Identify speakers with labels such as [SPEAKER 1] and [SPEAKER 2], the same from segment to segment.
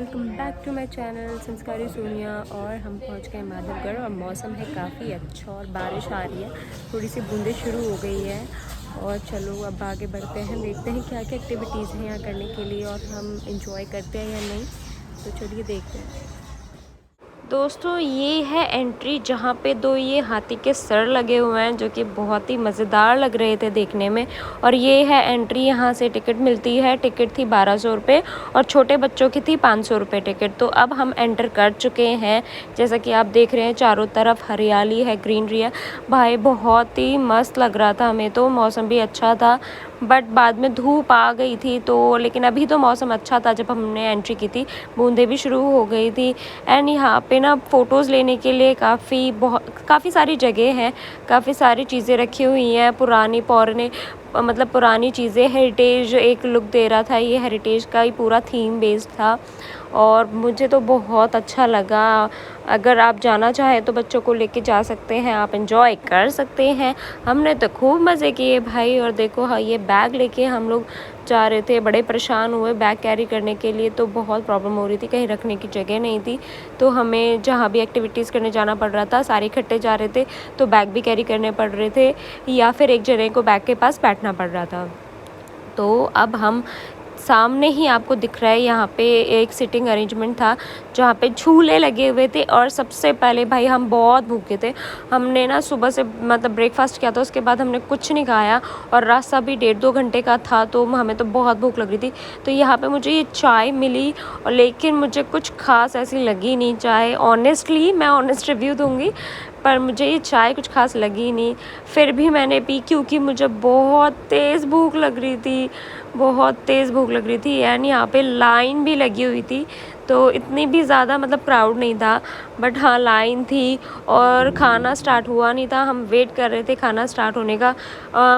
[SPEAKER 1] Welcome back to my channel Sanskari Sonia. और हम पहुंच गए माधवगढ़ और मौसम है काफ़ी अच्छा और बारिश आ रही है, थोड़ी सी बूंदें शुरू हो गई है। और चलो अब आगे बढ़ते हैं, देखते हैं क्या क्या एक्टिविटीज़ हैं यहाँ करने के लिए और हम इंजॉय करते हैं या नहीं। तो चलिए देखते हैं। दोस्तों ये है एंट्री जहाँ पे दो ये हाथी के सर लगे हुए हैं जो कि बहुत ही मज़ेदार लग रहे थे देखने में। और ये है एंट्री, यहाँ से टिकट मिलती है। टिकट थी 1200 रुपये और छोटे बच्चों की थी 500 रुपये टिकट। तो अब हम एंटर कर चुके हैं। जैसा कि आप देख रहे हैं चारों तरफ हरियाली है, ग्रीनरी है। भाई बहुत ही मस्त लग रहा था हमें तो, मौसम भी अच्छा था बट बाद में धूप आ गई थी। तो लेकिन अभी तो मौसम अच्छा था जब हमने एंट्री की थी, बूंदें भी शुरू हो गई थी। एंड यहाँ पे ना फ़ोटोज़ लेने के लिए काफ़ी सारी जगह हैं, काफ़ी सारी चीज़ें रखी हुई हैं, पुरानी चीज़ें। हेरिटेज एक लुक दे रहा था, ये हेरिटेज का ही पूरा थीम बेस्ड था और मुझे तो बहुत अच्छा लगा। अगर आप जाना चाहें तो बच्चों को लेके जा सकते हैं, आप एंजॉय कर सकते हैं। हमने तो खूब मज़े किए भाई। और देखो हाँ, ये बैग लेके हम लोग जा रहे थे, बड़े परेशान हुए बैग कैरी करने के लिए। तो बहुत प्रॉब्लम हो रही थी, कहीं रखने की जगह नहीं थी। तो हमें जहाँ भी एक्टिविटीज़ करने जाना पड़ रहा था, सारे इकट्ठे जा रहे थे तो बैग भी कैरी करने पड़ रहे थे या फिर एक जने को बैग के पास बैठना पड़ रहा था। तो अब हम सामने ही आपको दिख रहा है यहाँ पे एक सिटिंग अरेंजमेंट था जहाँ पे झूले लगे हुए थे। और सबसे पहले भाई हम बहुत भूखे थे, हमने ना सुबह से ब्रेकफास्ट किया था, उसके बाद हमने कुछ नहीं खाया और रास्ता भी 1.5-2 घंटे का था तो हमें तो बहुत भूख लग रही थी। तो यहाँ पे मुझे ये चाय मिली और लेकिन मुझे कुछ खास ऐसी लगी नहीं चाय। ऑनेस्टली मैं ऑनेस्ट रिव्यू दूँगी, पर मुझे ये चाय कुछ खास लगी नहीं। फिर भी मैंने पी क्योंकि मुझे बहुत तेज़ भूख लग रही थी, एंड यहाँ पे लाइन भी लगी हुई थी। तो इतनी भी ज़्यादा क्राउड नहीं था बट हाँ लाइन थी और खाना स्टार्ट हुआ नहीं था। हम वेट कर रहे थे खाना स्टार्ट होने का।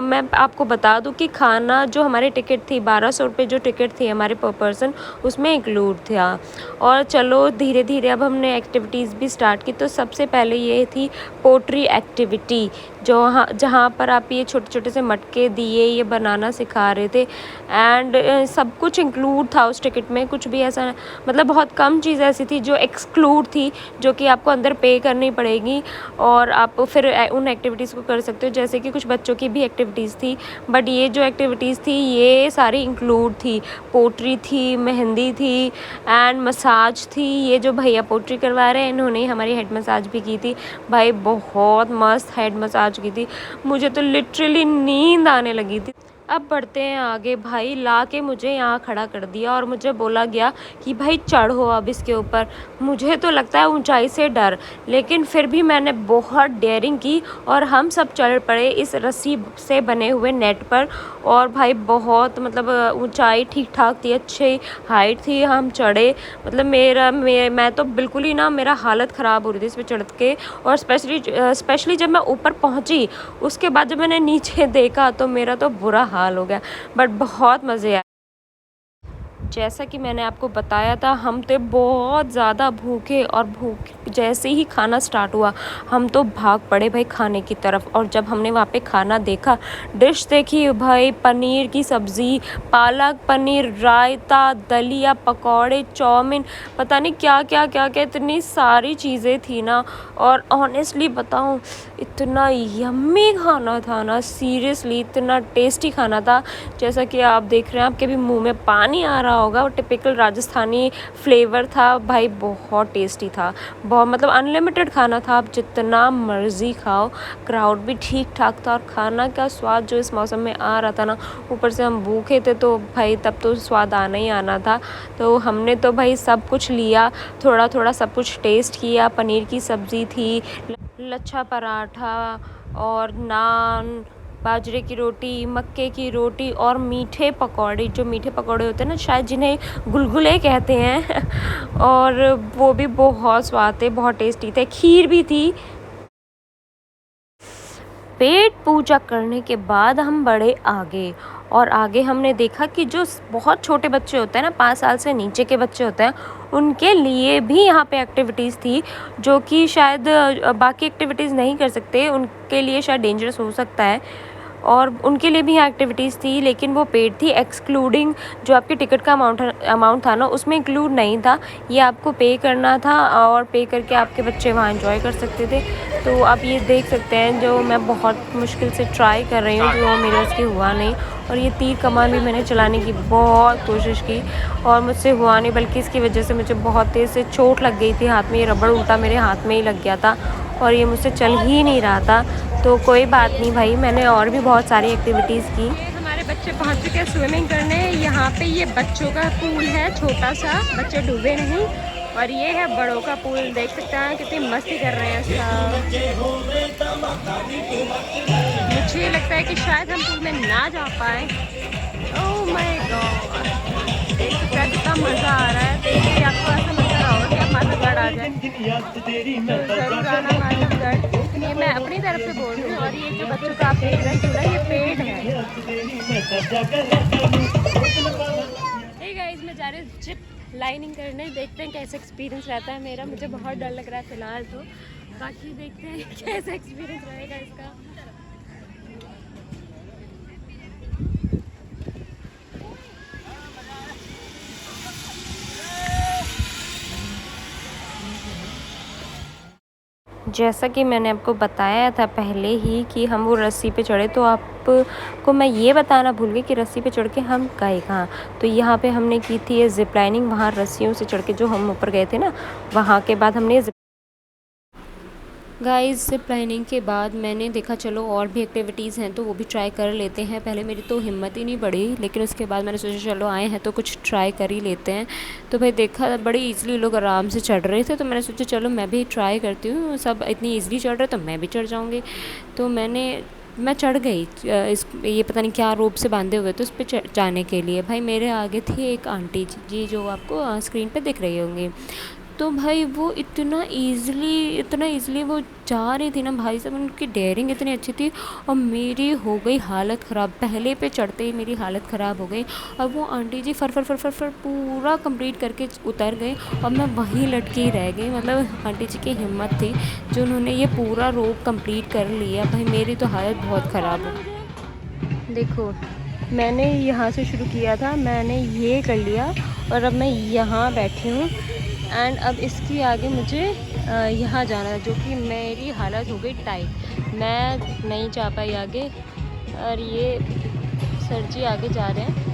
[SPEAKER 1] मैं आपको बता दूं कि खाना जो हमारी टिकट थी 1200 रुपये जो टिकट थी हमारे पर पर्सन, उसमें इंक्लूड था। और चलो धीरे धीरे अब हमने एक्टिविटीज़ भी स्टार्ट की। तो सबसे पहले ये थी पोट्री एक्टिविटी, जहाँ पर आप ये छोटे छोटे से मटके दिए ये बनाना सिखा रहे थे। एंड सब कुछ इंक्लूड था उस टिकट में, कुछ भी ऐसा बहुत कम चीज़ ऐसी थी जो एक्सक्लूड थी, जो कि आपको अंदर पे करनी पड़ेगी और आप फिर उन एक्टिविटीज़ को कर सकते हो। जैसे कि कुछ बच्चों की भी एक्टिविटीज़ थी बट ये जो एक्टिविटीज़ थी ये सारी इंक्लूड थी। पोट्री थी, मेहंदी थी एंड मसाज थी। ये जो भैया पोट्री करवा रहे हैं इन्होंने हमारी हेड मसाज भी की थी। भाई बहुत मस्त हेड मसाज की थी, मुझे तो लिटरली नींद आने लगी थी। अब बढ़ते हैं आगे। भाई ला के मुझे यहाँ खड़ा कर दिया और मुझे बोला गया कि भाई चढ़ो अब इसके ऊपर। मुझे तो लगता है ऊंचाई से डर, लेकिन फिर भी मैंने बहुत डेयरिंग की और हम सब चढ़ पड़े इस रस्सी से बने हुए नेट पर। और भाई बहुत ऊंचाई ठीक ठाक थी, अच्छी हाइट थी, हम चढ़े। मैं तो बिल्कुल ही ना, मेरा हालत ख़राब हो रही थी इस पर चढ़ के। और स्पेशली जब मैं ऊपर पहुँची उसके बाद जब मैंने नीचे देखा तो मेरा तो बुरा हाल हो गया। बट बहुत मज़े आए। जैसा कि मैंने आपको बताया था हम थे बहुत ज़्यादा भूखे और जैसे ही खाना स्टार्ट हुआ हम तो भाग पड़े भाई खाने की तरफ। और जब हमने वहाँ पे खाना देखा, डिश देखी भाई, पनीर की सब्ज़ी, पालक पनीर, रायता, दलिया, पकौड़े, चाउमीन, पता नहीं क्या क्या क्या क्या, इतनी सारी चीज़ें थी ना। और ऑनेस्टली बताऊँ इतना यम्मी खाना था ना, सीरियसली इतना टेस्टी खाना था। जैसा कि आप देख रहे हैं, आपके भी मुंह में पानी आ रहा होगा। और टिपिकल राजस्थानी फ्लेवर था भाई, बहुत टेस्टी था। बहुत अनलिमिटेड खाना था, आप जितना मर्ज़ी खाओ। क्राउड भी ठीक ठाक था और खाना का स्वाद जो इस मौसम में आ रहा था ना, ऊपर से हम भूखे थे तो भाई तब तो स्वाद आना ही आना था। तो हमने तो भाई सब कुछ लिया, थोड़ा थोड़ा सब कुछ टेस्ट किया। पनीर की सब्ज़ी थी, लच्छा पराठा और नान, बाजरे की रोटी, मक्के की रोटी और मीठे पकौड़े। जो मीठे पकौड़े होते हैं ना, शायद जिन्हें गुलगुले कहते हैं और वो भी बहुत स्वाद थे, बहुत टेस्टी थे। खीर भी थी। पेट पूजा करने के बाद हम बढ़े आगे और आगे हमने देखा कि जो बहुत छोटे बच्चे होते हैं ना, 5 साल से नीचे के बच्चे होते हैं, उनके लिए भी यहाँ पे एक्टिविटीज़ थी जो कि शायद बाकी एक्टिविटीज़ नहीं कर सकते, उनके लिए शायद डेंजरस हो सकता है। और उनके लिए भी यहाँ एक्टिविटीज़ थी, लेकिन वो पेड थी, एक्सक्लूडिंग जो आपके टिकट का अमाउंट था ना, उसमें इंक्लूड नहीं था। ये आपको पे करना था और पे करके आपके बच्चे वहाँ एंजॉय कर सकते थे। तो आप ये देख सकते हैं, जो मैं बहुत मुश्किल से ट्राई कर रही हूँ, जो मेरे से हुआ नहीं। और ये तीर कमान भी मैंने चलाने की बहुत कोशिश की और मुझसे हुआ नहीं, बल्कि इसकी वजह से मुझे बहुत तेज़ से चोट लग गई थी हाथ में। ये रबड़ उल्टा मेरे हाथ में ही लग गया था और ये मुझसे चल ही नहीं रहा था। तो कोई बात नहीं भाई, मैंने और भी बहुत सारी एक्टिविटीज़ की। हमारे बच्चे पहुंच चुके हैं स्विमिंग करने। यहाँ पे ये बच्चों का पूल है, छोटा सा, बच्चे डूबे नहीं। और ये है बड़ों का पूल, देख सकते हैं कितनी मस्ती कर रहे हैं सब। मुझे लगता है कि शायद हम पूल में ना जा पाए। ओह माय गॉड, देख सकते हैं कितना मज़ा आ रहा है। देखिए आपको ऐसा लग रहा होगा कि आप माधवगढ़ आ जाए, तो जरूर आना माधवगढ़। ये मैं अपनी तरफ से बोल रही हूँ। और ये जो बच्चों का आप देख रहे हैं झूला, ये पेड है। हे गाइस, मैं जा रही हूँ जिप लाइनिंग करने, देखते हैं कैसा एक्सपीरियंस रहता है मेरा। मुझे बहुत डर लग रहा है फ़िलहाल तो, बाकी देखते हैं कैसा एक्सपीरियंस रहेगा इसका। जैसा कि मैंने आपको बताया था पहले ही कि हम वो रस्सी पे चढ़े, तो आपको मैं ये बताना भूल गई कि रस्सी पे चढ़ के हम गए कहाँ। तो यहाँ पे हमने की थी ये ज़िप लाइनिंग, वहाँ रस्सियों से चढ़ के जो हम ऊपर गए थे ना, वहाँ के बाद हमने गाइस ज़िप लाइनिंग के बाद मैंने देखा चलो और भी एक्टिविटीज़ हैं तो वो भी ट्राई कर लेते हैं। पहले मेरी तो हिम्मत ही नहीं बढ़ी, लेकिन उसके बाद मैंने सोचा चलो आए हैं तो कुछ ट्राई कर ही लेते हैं। तो भाई देखा बड़ी ईज़िली लोग आराम से चढ़ रहे थे, तो मैंने सोचा चलो मैं भी ट्राई करती हूँ, सब इतनी ईज़िली चढ़ रहे तो मैं भी चढ़ जाऊँगी। तो मैं चढ़ गई, इस ये पता नहीं क्या रोप से बांधे हुए थे उस पर जाने के लिए। भाई मेरे आगे थी एक आंटी जी, जो आपको स्क्रीन पे दिख रही होंगी। तो भाई वो इतना ईज़िली वो जा रही थी ना, भाई साहब उनकी डेयरिंग इतनी अच्छी थी। और मेरी हो गई हालत ख़राब, पहले पे चढ़ते ही मेरी हालत ख़राब हो गई। और वो आंटी जी फर फर फर फर फर पूरा कंप्लीट करके उतर गए और मैं वहीं लटकी रह गई। मतलब आंटी जी की हिम्मत थी जो उन्होंने ये पूरा रोप कंप्लीट कर लिया। भाई मेरी तो हालत बहुत ख़राब हो। देखो मैंने यहाँ से शुरू किया था, मैंने ये कर लिया और अब मैं यहाँ बैठी हूँ। एंड अब इसकी आगे मुझे यहाँ जाना है, जो कि मेरी हालत हो गई टाइट, मैं नहीं जा पाई आगे। और ये सर जी आगे जा रहे हैं।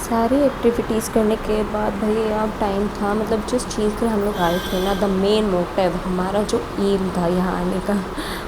[SPEAKER 1] सारी एक्टिविटीज़ करने के बाद भाई अब टाइम था, मतलब जिस चीज़ के लिए हम लोग आए थे ना, द मेन मोटिव हमारा जो एम था यहाँ आने का,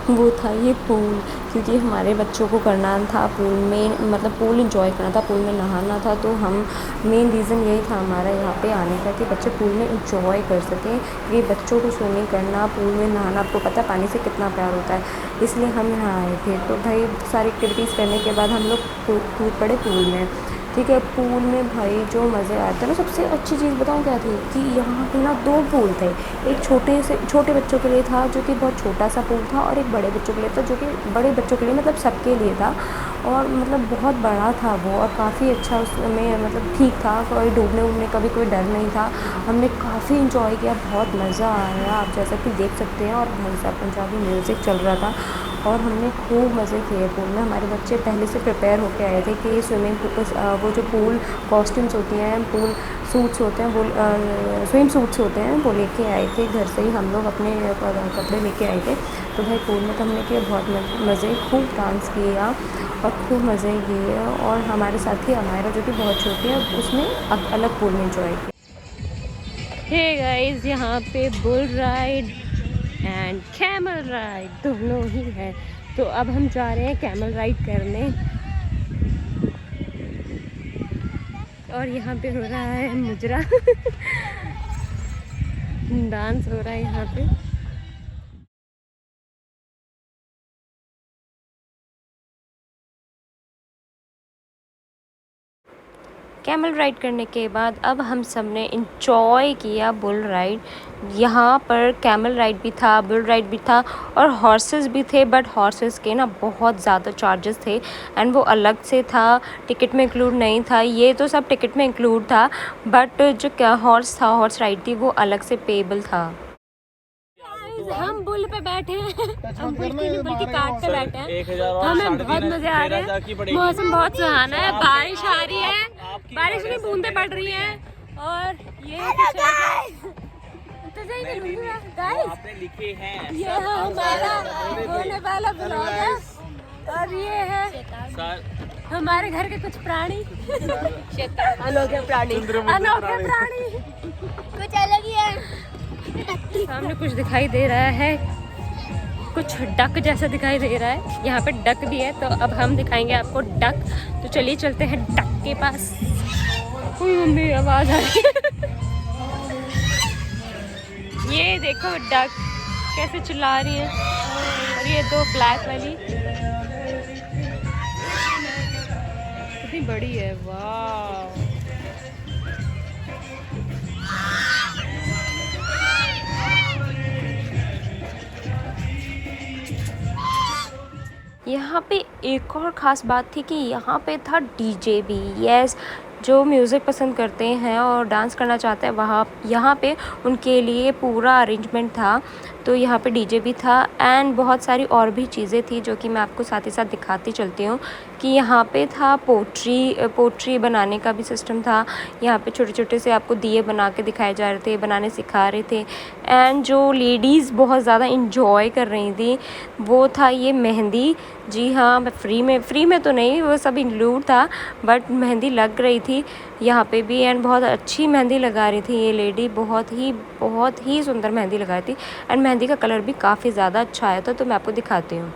[SPEAKER 1] वो था ये पूल। क्योंकि हमारे बच्चों को करना था पूल में, मतलब पूल इंजॉय करना था, पूल में नहाना था। तो हम मेन रीज़न यही था हमारा यहाँ पे आने का कि बच्चे पूल में इंजॉय कर सकें। क्योंकि बच्चों को स्विमिंग करना, पूल में नहाना, आपको पता है पानी से कितना प्यार होता है, इसलिए हम यहाँ आए थे। तो भाई सारी एक्टिविटीज़ करने के बाद हम लोग कूद पड़े पूल में। ठीक है, पूल में भाई जो मज़े आते हैं ना, सबसे अच्छी चीज़ बताऊँ क्या थी कि यहाँ पे ना 2 पूल थे। एक छोटे बच्चों के लिए था जो कि बहुत छोटा सा पूल था, और एक बड़े बच्चों के लिए था जो कि बड़े बच्चों के लिए मतलब सबके लिए था। और मतलब बहुत बड़ा था वो, और काफ़ी अच्छा उसमें मतलब ठीक था, कोई डूबने वूबने का भी कोई डर नहीं था। हमने काफ़ी इंजॉय किया, बहुत मज़ा आया, आप जैसा कि देख सकते हैं। और भाई साहब पंजाबी म्यूज़िक चल रहा था और हमने खूब मज़े किए पूल में। हमारे बच्चे पहले से प्रिपेयर होके आए थे कि स्विमिंग पूल, वो जो पूल कॉस्ट्यूम्स होती हैं, पूल सूट्स होते हैं, वो स्विम सूट्स होते हैं, वो लेके आए थे घर से ही। हम लोग अपने कपड़े लेके आए थे। तो भाई पूल में तो हमने किए बहुत मज़े, खूब डांस किया और खूब मज़े किए। और हमारे साथ ही अमायरा जो कि बहुत छोटी है, उसने अब अलग पूल में इंजॉय किया। हे गाइस, यहाँ पे bull ride and camel ride दोनों ही है। तो अब हम जा रहे हैं कैमल राइड करने और यहाँ पे हो रहा है मुजरा डांस हो रहा है यहाँ पे। कैमल राइड करने के बाद अब हम सब ने इंजॉय किया बुल राइड। यहाँ पर कैमल राइड भी था, बुल राइड भी था और हॉर्सेस भी थे, बट हॉर्सेस के ना बहुत ज़्यादा चार्जेस थे एंड वो अलग से था, टिकट में इंक्लूड नहीं था। ये तो सब टिकट में इंक्लूड था, बट जो क्या हॉर्स था, हॉर्स राइड थी, वो अलग से पेबल था। हम बुल पे बैठे हैं, हम बुल की काट पे बैठे हैं, हमें बहुत मजे आ रहे हैं। मौसम बहुत सुहाना है, बारिश आ रही है, बारिश में बूंदे पड़ रही हैं और ये
[SPEAKER 2] आपने लिखे हैं
[SPEAKER 1] ये हमारा होने वाला ब्लॉग है और ये है हमारे घर के कुछ प्राणी, अनोखे प्राणी, अनोखे प्राणी कुछ अलग ही है। सामने कुछ दिखाई दे रहा है, कुछ डक जैसा दिखाई दे रहा है, यहाँ पे डक भी है, तो अब हम दिखाएंगे आपको डक। तो चलिए चलते हैं डक के पास। कोई मम्मी आवाज आ रही है ये देखो डक कैसे चिल्ला रही है और ये दो ब्लैक वाली कितनी बड़ी है, वाह। यहाँ पे एक और ख़ास बात थी कि यहाँ पे था डीजे भी। यस, जो म्यूज़िक पसंद करते हैं और डांस करना चाहते हैं वहाँ यहाँ पे उनके लिए पूरा अरेंजमेंट था। तो यहाँ पे डीजे भी था एंड बहुत सारी और भी चीज़ें थी जो कि मैं आपको साथ ही साथ दिखाती चलती हूँ कि यहाँ पे था पोट्री बनाने का भी सिस्टम था। यहाँ पे छोटे छोटे से आपको दिए बना के दिखाए जा रहे थे, बनाने सिखा रहे थे एंड जो लेडीज़ बहुत ज़्यादा इंजॉय कर रही थी वो था ये मेहंदी। जी हाँ, फ्री में तो नहीं, वो सब इंक्लूड था, बट मेहंदी लग रही थी यहाँ पे भी एंड बहुत अच्छी मेहंदी लगा रही थी ये लेडी, बहुत ही सुंदर मेहंदी लगा रही थी एंड मेहंदी का कलर भी काफ़ी ज़्यादा अच्छा आया था। तो मैं आपको दिखाती हूँ।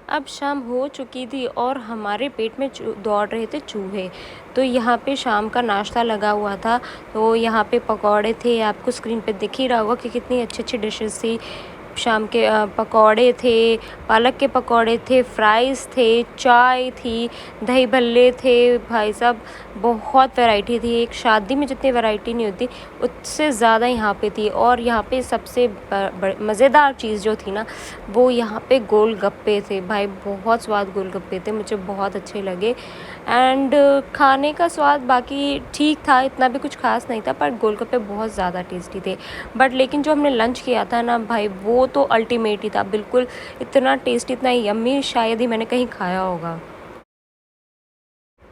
[SPEAKER 1] अब शाम हो चुकी थी और हमारे पेट में दौड़ रहे थे चूहे। तो यहाँ पे शाम का नाश्ता लगा हुआ था, तो यहाँ पे पकौड़े थे, आपको स्क्रीन पे दिख ही रहा होगा कि कितनी अच्छी अच्छी डिशेस थी। शाम के पकौड़े थे, पालक के पकौड़े थे, फ्राइज़ थे, चाय थी, दही भल्ले थे। भाई साहब बहुत वैरायटी थी, एक शादी में जितनी वैरायटी नहीं होती उससे ज़्यादा यहाँ पे थी। और यहाँ पे सबसे मज़ेदार चीज़ जो थी ना, वो यहाँ पे गोलगप्पे थे। भाई बहुत स्वाद गोलगप्पे थे, मुझे बहुत अच्छे लगे एंड खाने का स्वाद बाकी ठीक था, इतना भी कुछ खास नहीं था, पर गोलगप्पे बहुत ज़्यादा टेस्टी थे। बट लेकिन जो हमने लंच किया था ना भाई, वो तो अल्टीमेट ही था, बिल्कुल इतना टेस्टी, इतना यम्मी शायद ही मैंने कहीं खाया होगा।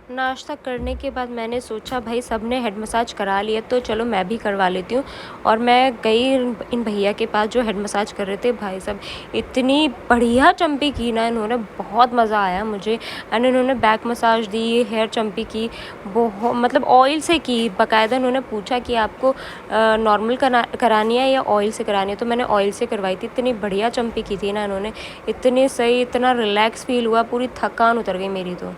[SPEAKER 1] नाश्ता करने के बाद मैंने सोचा भाई सब ने हेड मसाज करा लिया तो चलो मैं भी करवा लेती हूँ। और मैं गई इन भैया के पास जो हेड मसाज कर रहे थे। भाई साहब इतनी बढ़िया चम्पी की ना इन्होंने, बहुत मज़ा आया मुझे एंड इन्होंने बैक मसाज दी, हेयर चम्पी की, बहुत मतलब ऑयल से की बाकायदा। इन्होंने पूछा कि आपको नॉर्मल करानी है या ऑयल से करानी है, तो मैंने ऑयल से करवाई थी। इतनी बढ़िया चम्पी की थी ना इन्होंने, इतनी सही, इतना रिलैक्स फील हुआ, पूरी थकान उतर गई मेरी तो।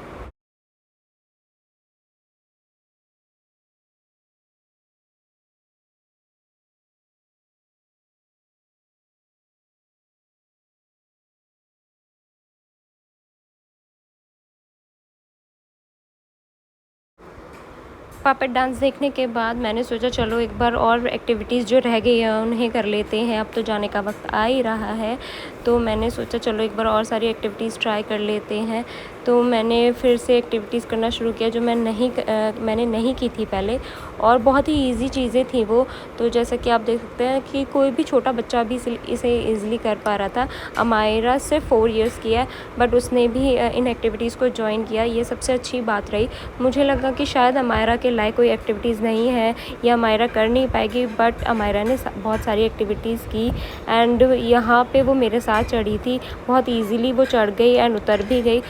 [SPEAKER 1] पापा डांस देखने के बाद मैंने सोचा चलो एक बार और एक्टिविटीज़ जो रह गई हैं उन्हें कर लेते हैं, अब तो जाने का वक्त आ ही रहा है। तो मैंने सोचा चलो एक बार और सारी एक्टिविटीज़ ट्राई कर लेते हैं। तो मैंने फिर से एक्टिविटीज़ करना शुरू किया जो मैंने नहीं की थी पहले, और बहुत ही ईज़ी चीज़ें थी वो। तो जैसा कि आप देख सकते हैं कि कोई भी छोटा बच्चा भी इसे ईज़िली कर पा रहा था। अमायरा सिर्फ 4 इयर्स की है, बट उसने भी इन एक्टिविटीज़ को जॉइन किया, ये सबसे अच्छी बात रही। मुझे लगा कि शायद अमायरा के लायक कोई एक्टिविटीज़ नहीं है या अमायरा कर नहीं पाएगी, बट अमायरा ने बहुत सारी एक्टिविटीज़ की एंड यहाँ पे वो मेरे साथ चढ़ी थी। बहुत ईज़िली वो चढ़ गई एंड उतर भी गई।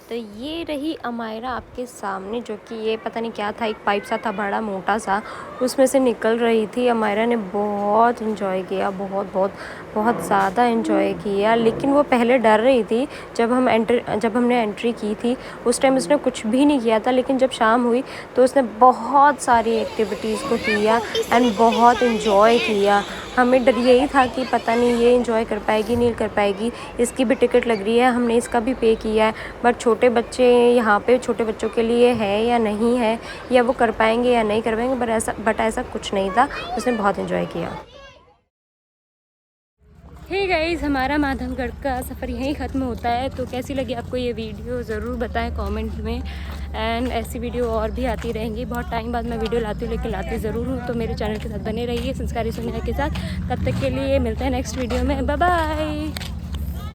[SPEAKER 1] तो ये रही अमायरा आपके सामने, जो कि ये पता नहीं क्या था, एक पाइप सा था बड़ा मोटा सा, उसमें से निकल रही थी। अमायरा ने बहुत इन्जॉय किया, बहुत ज़्यादा इन्जॉय किया। लेकिन वो पहले डर रही थी जब हमने एंट्री की थी, उस टाइम उसने कुछ भी नहीं किया था। लेकिन जब शाम हुई तो उसने बहुत सारी एक्टिविटीज़ को किया एंड बहुत इन्जॉय किया। हमें डर यही था कि पता नहीं ये इन्जॉय कर पाएगी नहीं कर पाएगी। इसकी भी टिकट लग रही है, हमने इसका भी पे किया है, बट छोटे बच्चे यहाँ पे छोटे बच्चों के लिए है या नहीं है, या वो कर पाएंगे या नहीं कर पाएंगे, बट ऐसा कुछ नहीं था। उसने बहुत इन्जॉय किया। हे गाइस, हमारा माधवगढ़ का सफ़र यहीं ख़त्म होता है। तो कैसी लगी आपको ये वीडियो ज़रूर बताएं कमेंट में। एंड ऐसी वीडियो और भी आती रहेंगी। बहुत टाइम बाद मैं वीडियो लाती हूँ, लेकिन लाती ज़रूर हूँ। तो मेरे चैनल के साथ बने रहिए संस्कारी सोनिया के साथ। तब तक के लिए मिलते हैं नेक्स्ट वीडियो में। Bye bye.